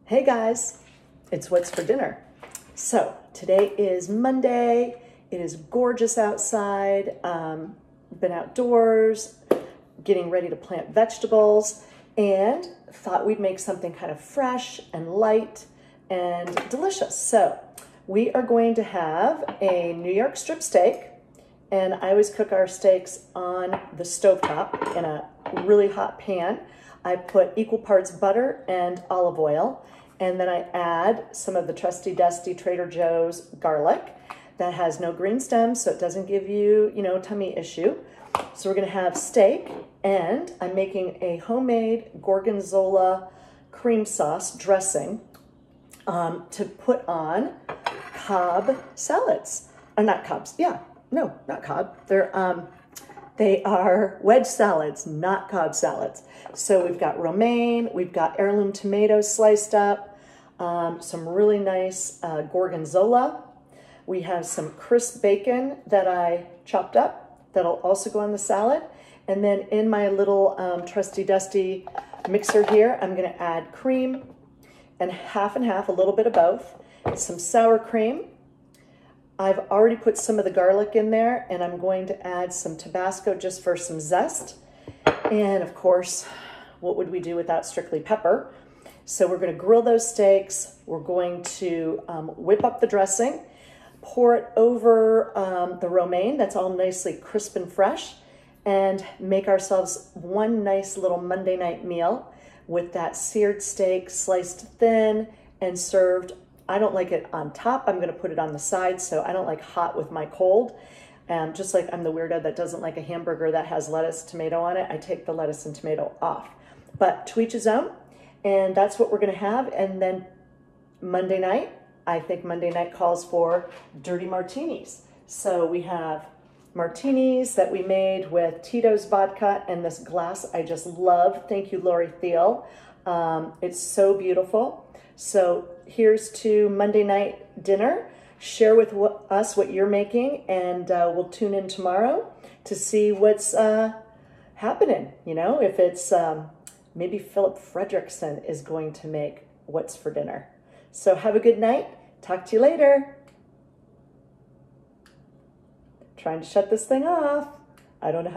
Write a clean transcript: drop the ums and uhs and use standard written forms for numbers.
Hey guys, it's What's for Dinner. So today is Monday. It is gorgeous outside. Been outdoors, getting ready to plant vegetables, and thought we'd make something kind of fresh and light and delicious. So we are going to have a New York strip steak, and I always cook our steaks on the stovetop in a really hot pan. I put equal parts butter and olive oil, and then I add some of the trusty dusty Trader Joe's garlic that has no green stems, so it doesn't give you, tummy issue. So we're gonna have steak, and I'm making a homemade Gorgonzola cream sauce dressing to put on Cobb salads. Not Cobb's, no, not Cobb. They are wedge salads, not Cobb salads. So we've got romaine, we've got heirloom tomatoes sliced up, some really nice Gorgonzola. We have some crisp bacon that I chopped up that'll also go on the salad. And then in my little trusty dusty mixer here, I'm gonna add cream and half, a little bit of both, some sour cream. I've already put some of the garlic in there, and I'm going to add some Tabasco just for some zest. And of course, what would we do without strictly pepper? So we're gonna grill those steaks. We're going to whip up the dressing, pour it over the romaine that's all nicely crisp and fresh, and make ourselves one nice little Monday night meal with that seared steak sliced thin and served. I don't like it on top. I'm gonna put it on the side, so I don't like hot with my cold. Just like I'm the weirdo that doesn't like a hamburger that has lettuce, tomato on it, I take the lettuce and tomato off. But to each his own, and that's what we're gonna have. And then Monday night, I think Monday night calls for dirty martinis. So we have martinis that we made with Tito's vodka and this glass I just love. Thank you, Lori Thiel. It's so beautiful. So here's to Monday night dinner. Share with us what you're making, and we'll tune in tomorrow to see what's happening. If it's maybe Philip Fredrickson is going to make What's for Dinner. So have a good night. Talk to you later. Trying to shut this thing off. I don't know how